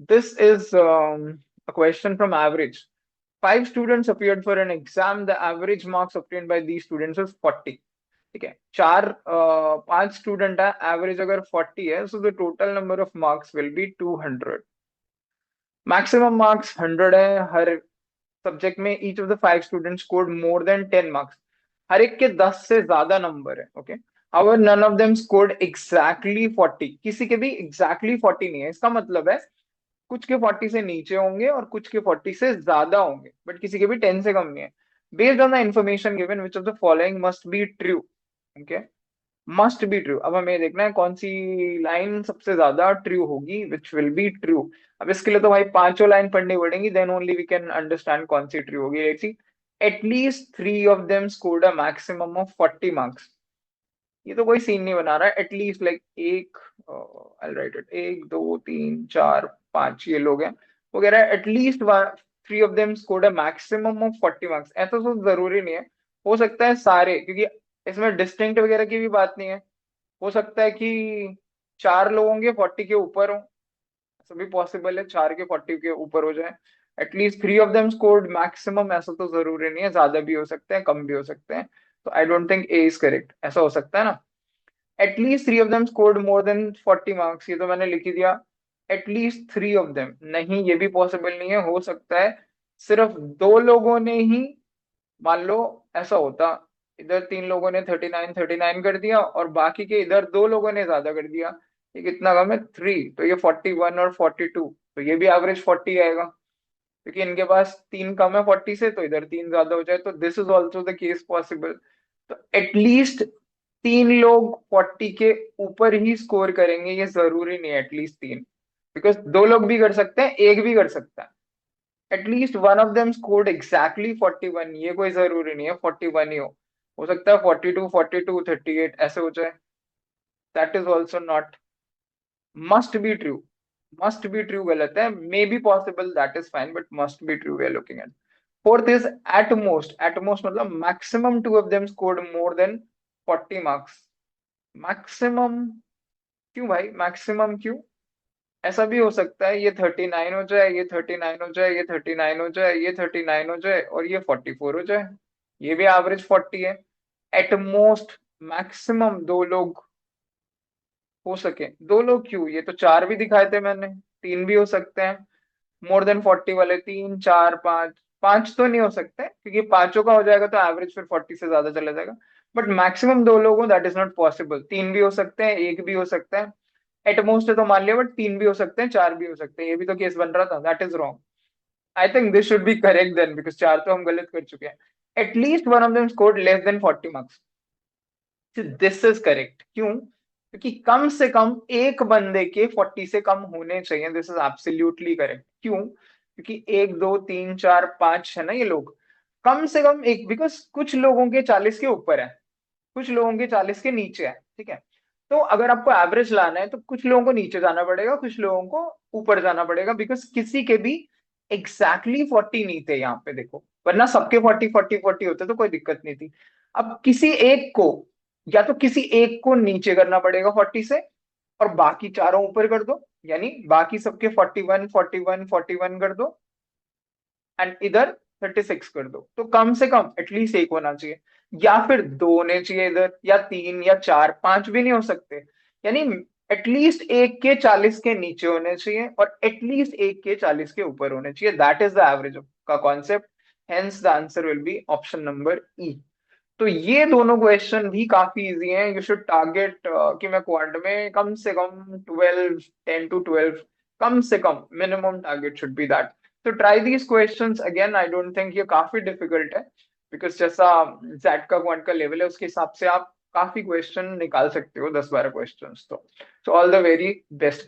This is a question from average. Five students appeared for an exam. The average marks obtained by these students was 40. ठीक है, पांच student है, average अगर 40 है, so the total number of marks will be 200. Maximum marks 100 है हर subject में. Each of the five student scored more than 10 marks. हर एक के 10 से ज्यादा नंबर है. Okay, however none of them scored exactly 40. किसी के भी एग्जैक्टली 40 नहीं है. इसका मतलब है कुछ के 40 से नीचे होंगे और कुछ के 40 से ज्यादा होंगे, बट किसी के भी 10 से कम नहीं है. Based on the information given which of the following must be true. Okay, must be true. अब हमें देखना है कौन सी लाइन सबसे ज्यादा ट्रू होगी, विच विल बी ट्रू. अब इसके लिए तो भाई पांचों लाइन पढ़नी पड़ेंगी, then only we can understand कौन सी ट्रू होगी. Let's see. At least three of them scored a maximum of 40 marks. ये तो कोई सीन नहीं बना रहा है. एटलीस्ट लाइक एक, आई राइट इट, एक दो तीन चार पांच ये लोग हैं. वो कह रहा है at least three of them scored a maximum of 40 marks. ऐसा तो जरूरी नहीं है. हो सकता है सारे, क्योंकि इसमें डिस्टिंक्ट वगैरह की भी बात नहीं है. हो सकता है कि चार लोग होंगे 40 के ऊपर हो. ऐसा भी पॉसिबल है, चार के 40 के ऊपर हो जाए. At least three of them scored maximum, ऐसा तो जरूरी नहीं है. ज्यादा भी हो सकते हैं, कम भी हो सकते हैं. तो आई don't think A is correct. ऐसा हो सकता है ना. At least three of them scored more than 40 marks, ये तो मैंने लिख ही दिया. एटलीस्ट थ्री ऑफ देम नहीं, ये भी पॉसिबल नहीं है. हो सकता है सिर्फ दो लोगों ने ही, मान लो ऐसा होता, इधर तीन लोगों ने 39 कर दिया और बाकी के इधर दो लोगों ने ज्यादा कर दिया. ये कितना कम है, थ्री. तो ये 41 और 42, तो ये भी एवरेज 40 आएगा, क्योंकि इनके पास तीन कम है 40 से, तो इधर तीन ज्यादा हो जाए. तो this is also the case possible. तो एटलीस्ट तीन लोग 40 के ऊपर ही स्कोर करेंगे, ये जरूरी नहीं है एटलीस्ट तीन. बिकॉज दो लोग भी कर सकते हैं, एक भी कर सकता है. At least one of them scored exactly 41, ये कोई जरूरी नहीं है 41 ही हो सकता है 42, 42, 38 ऐसे हो जाए. That is also not. Must be true. Must be true गलत है. May be possible, that is fine, but must be true we are looking at. Fourth is at most. At most मतलब maximum two of them scored more than 40 marks. Maximum क्यों भाई, maximum क्यों? ऐसा भी हो सकता है ये 39 हो जाए, ये 39 हो जाए, ये 39 हो जाए, ये 39 हो जाए और ये 44 हो जाए. ये भी एवरेज 40 है. एट मोस्ट मैक्सिमम दो लोग हो सके. दो लोग क्यों, ये तो चार भी दिखाए थे मैंने. तीन भी हो सकते हैं. मोर देन 40 वाले तीन चार पांच. पांच तो नहीं हो सकते, क्योंकि पांचों का हो जाएगा तो एवरेज फिर 40 से ज्यादा चला जाएगा. बट मैक्सिमम दो लोग हो, दैट इज नॉट पॉसिबल. तीन भी हो सकते हैं, एक भी हो सकता है. एट मोस्ट है तो मान लिया, बट तीन भी हो सकते हैं, चार भी हो सकते हैं. ये भी तो केस बन रहा था. That is wrong. I think this should be correct then, because चार तो हम गलत कर चुके हैं. At least one of them scored less than 40 marks. This is correct. क्यों? क्योंकि कम से कम एक बंदे के 40 से कम होने चाहिए. This is absolutely correct. क्यों? क्योंकि एक दो तीन चार पांच है ना ये लोग. कम से कम एक, बिकॉज कुछ लोगों के 40 के ऊपर है, कुछ लोगों के 40 के नीचे है. ठीक है, तो अगर आपको एवरेज लाना है तो कुछ लोगों को नीचे जाना पड़ेगा, कुछ लोगों को ऊपर जाना पड़ेगा. बिकॉज किसी के भी एग्जैक्टली 40 नहीं थे यहाँ पे, देखो. वरना सबके 40 40 40 होते तो कोई दिक्कत नहीं थी. अब किसी एक को, या तो किसी एक को नीचे करना पड़ेगा 40 से, और बाकी चारों ऊपर कर दो. यानी बाकी सबके 41 41 41 कर दो, एंड इधर 36 कर दो. तो कम से कम एटलीस्ट एक होना चाहिए, या फिर दो होने चाहिए इधर, या तीन या चार. पांच भी नहीं हो सकते. यानी एटलीस्ट एक के 40 के नीचे होने चाहिए और एटलीस्ट एक के 40 के ऊपर होने चाहिए. दैट इज द एवरेज का concept. Hence the answer will be option number ई. तो ये दोनों क्वेश्चन भी काफी इजी हैं. यू शुड टारगेट कि मैं क्वांट में कम से कम 12, 10 to 12, कम से कम minimum target should be that. तो try these questions again. I don't think ये काफी डिफिकल्ट है, बिकॉज जैसा जेड का क्वांट का लेवल है उसके हिसाब से आप काफी क्वेश्चन निकाल सकते हो, 10 12 क्वेश्चंस. तो ऑल द वेरी बेस्ट.